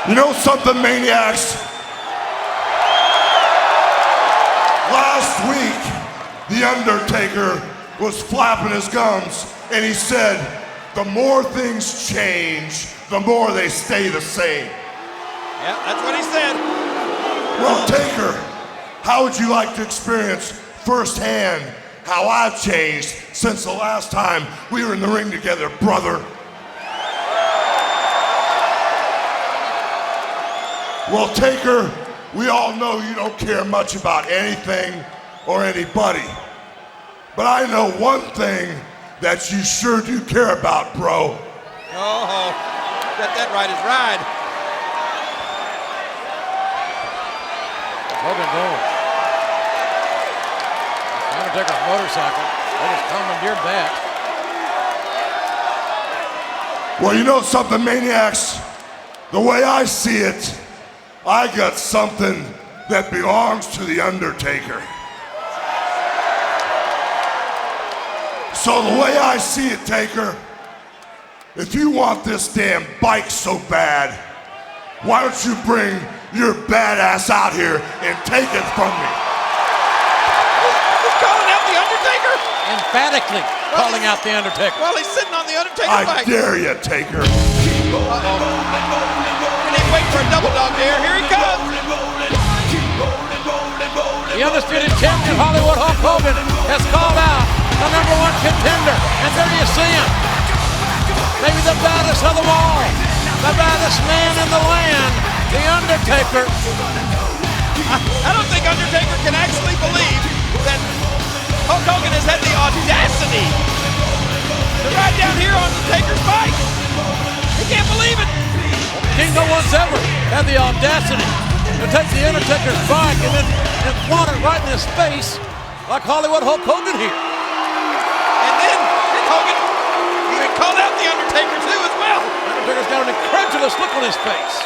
You know something, Maniacs? Last week, The Undertaker was flapping his gums, and he said, the more things change, the more they stay the same. Yeah, that's what he said. Well, Taker, how would you like to experience firsthand how I've changed since the last time we were in the ring together, brother? Well, Taker, we all know you don't care much about anything or anybody. But I know one thing that you sure do care about, bro. Oh, got that right as ride. Hogan going. Undertaker's motorcycle. They just commandeered that. Well, you know something, Maniacs? The way I see it, I got something that belongs to The Undertaker. So the way I see it, Taker, if you want this damn bike so bad, why don't you bring your badass out here and take it from me? He's calling out The Undertaker? Emphatically calling out The Undertaker. Well, he's sitting on The Undertaker I bike. dare you, Taker. We need to wait for a double dog there. Here he comes. The undisputed champion, Hollywood Hulk Hogan, has called out the #1 contender. And there you see him. Maybe the baddest of them all. The baddest man in the land, The Undertaker. I don't think Undertaker can actually believe that Hulk Hogan has had the audacity to ride down here on the Taker's bike. He can't believe it. King no one's ever had the audacity to take The Undertaker's bike and then flaunt it right in his face like Hollywood Hulk Hogan here. And then Hogan even called out The Undertaker too as well. Undertaker's got an incredulous look on his face.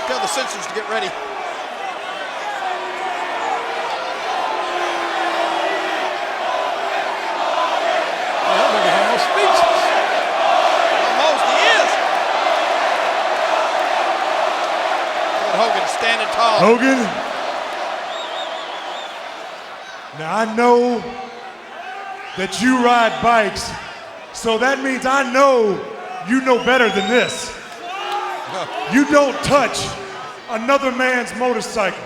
Tell the censors to get ready. Undertaker's almost speechless. Almost, he is. Look at Hogan standing tall. Hogan, now I know that you ride bikes, so that means I know you know better than this. You don't touch another man's motorcycle.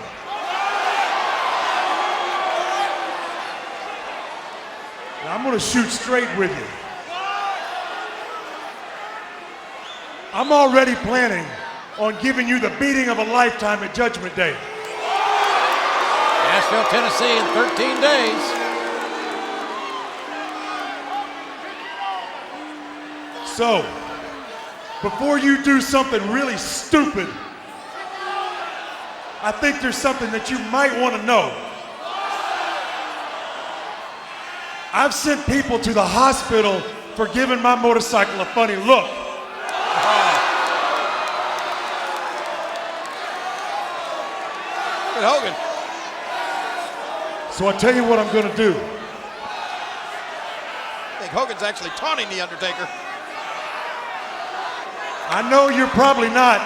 Now I'm gonna shoot straight with you. I'm already planning on giving you the beating of a lifetime at Judgment Day. Nashville, Tennessee in 13 days. So, before you do something really stupid, I think there's something that you might want to know. I've sent people to the hospital for giving my motorcycle a funny look. Look at Hogan. So I tell you what I'm gonna do. I think Hogan's actually taunting The Undertaker. I know you're probably not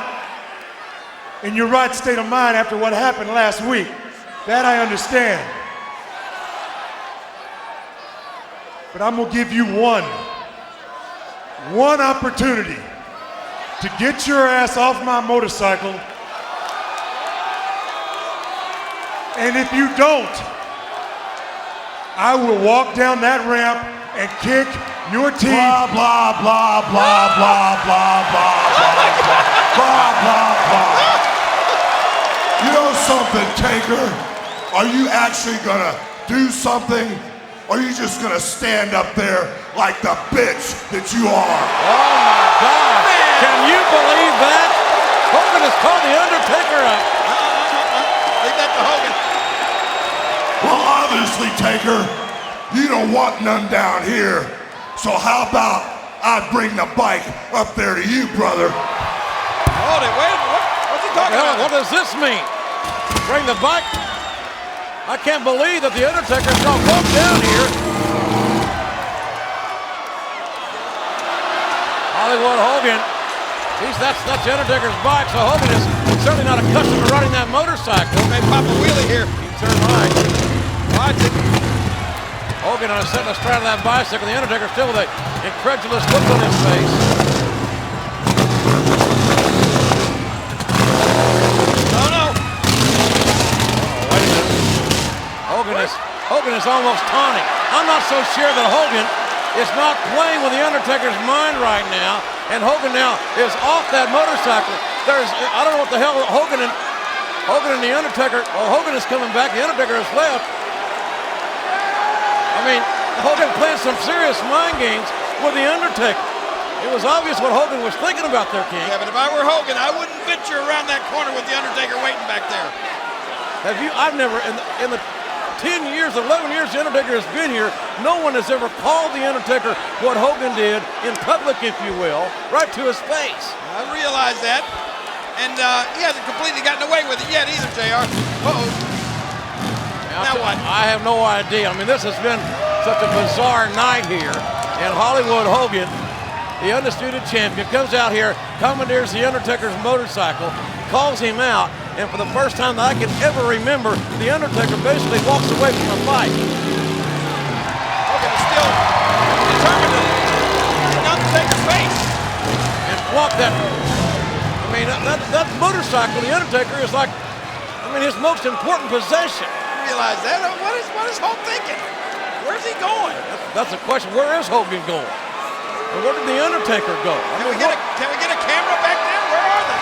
in your right state of mind after what happened last week. That I understand. But I'm gonna give you one opportunity to get your ass off my motorcycle. And if you don't, I will walk down that ramp and kick your teeth. Blah, blah, blah, blah, blah, blah, blah, blah, blah, blah, blah. You know something, Taker? Are you actually gonna do something? Or are you just gonna stand up there like the bitch that you are? Oh my God! Can you believe that? Hogan has called The Undertaker out. Leave that to Hogan. Well, obviously, Taker, you don't want none down here. So how about I bring the bike up there to you, brother? Hold it, wait, what's he talking about? What does this mean? Bring the bike? I can't believe that The Undertaker's gonna walk down here. Hollywood Hogan That's the Undertaker's bike, so Hogan is certainly not accustomed to riding that motorcycle. May pop a wheelie here. Turn right. Watch it. Hogan on sitting astride of that bicycle. The Undertaker still with an incredulous look on his face. Oh no. Wait a minute. Hogan is almost taunting. I'm not so sure that Hogan is not playing with the Undertaker's mind right now. And Hogan now is off that motorcycle. I don't know what the hell Hogan and the Undertaker. Well, Hogan is coming back. The Undertaker has left. I mean, Hogan playing some serious mind games with the Undertaker. It was obvious what Hogan was thinking about there, King. Yeah, but if I were Hogan, I wouldn't venture around that corner with the Undertaker waiting back there. I've never, in the 10 years, 11 years the Undertaker has been here, no one has ever called the Undertaker what Hogan did in public, if you will, right to his face. I realize that. And he hasn't completely gotten away with it yet either, JR. Uh-oh. Now what? I have no idea. I mean, this has been such a bizarre night here. And Hollywood Hogan, the undisputed champion, comes out here, commandeers the Undertaker's motorcycle, calls him out, and for the first time that I can ever remember, the Undertaker basically walks away from the fight. Hogan is still determined to get Undertaker's face. And block that. I mean, that motorcycle, the Undertaker, is like, his most important possession. Realize that? What is Hulk thinking? Where's he going? That's the question. Where is Hogan going? And where did the Undertaker go? Can we get a camera back there? Where are they?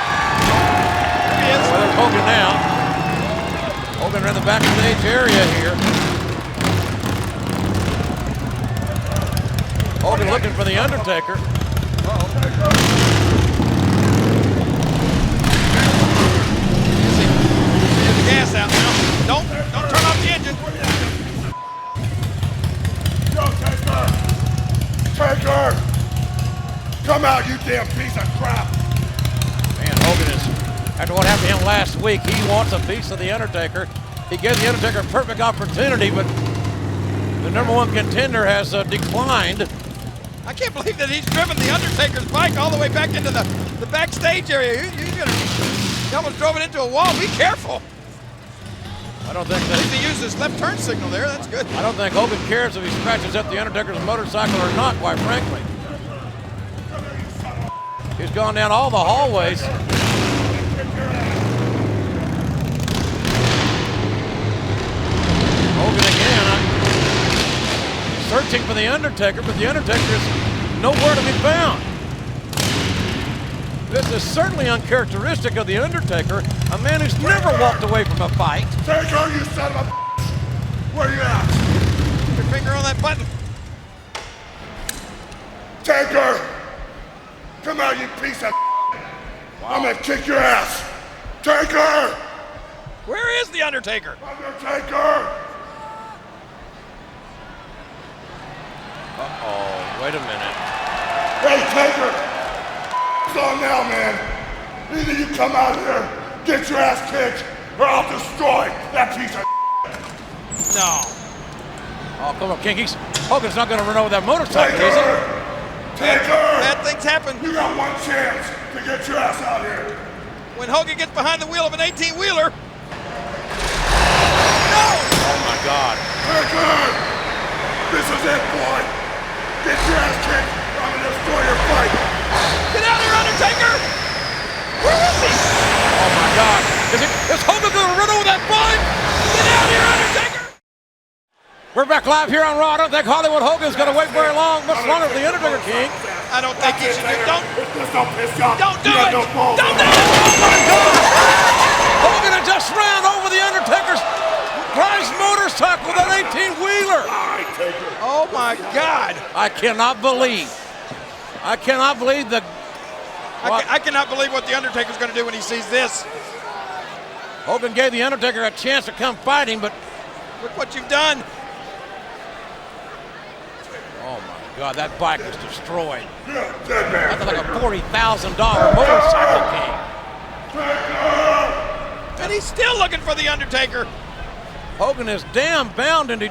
There he is. Well, there's Hogan now. Hogan in the backstage area here. Hogan looking for the Undertaker. Get the gas out now. Don't turn off the engine. Go, Taker! Taker! Come out, you damn piece of crap! Man, Hogan is, after what happened to him last week, he wants a piece of the Undertaker. He gave the Undertaker a perfect opportunity, but the #1 contender has declined. I can't believe that he's driven the Undertaker's bike all the way back into the backstage area. He almost drove it into a wall. Be careful. I don't think At least he used his left turn signal there. That's good. I don't think Hogan cares if he scratches up the Undertaker's motorcycle or not, quite frankly. He's gone down all the hallways. Hogan again, searching for the Undertaker, but the Undertaker is nowhere to be found. This is certainly uncharacteristic of the Undertaker, a man who's never walked away from a fight. Taker, you son of a Where you at? Put your finger on that button. Taker! Come out, you piece of I'm gonna kick your ass! Taker! Where is the Undertaker? Undertaker! Uh-oh, wait a minute. Hey, Taker! It's on now, man. Either you come out here, get your ass kicked, or I'll destroy that piece of No. Oh, come on, King. Hogan's not going to run over that motorcycle, is he? Taker! Bad things happen. You got one chance to get your ass out here. When Hogan gets behind the wheel of an 18-wheeler. No! Oh, my God. Taker! This is it, boy. Get your ass kicked, or I'm gonna destroy your fight. Get out of here, Undertaker! Where is he? Oh, my God. Is Hogan going to run over that bike? Get out of here, Undertaker! We're back live here on Raw. I don't think Hollywood Hogan's going to wait very long, much longer for the Undertaker, King. I don't think he should do. Don't piss you off. do You got it! no balls. Don't do it! Oh, my God. Hogan had just ran over the Undertaker's prize motorcycle, that 18-wheeler. Oh, my God. I cannot believe the... I cannot believe what the Undertaker's going to do when he sees this. Hogan gave the Undertaker a chance to come fight him, but... Look what you've done. Oh, my God, that bike is destroyed. Dead man. That's like a $40,000 motorcycle, King. And he's still looking for the Undertaker. Hogan is damn bound into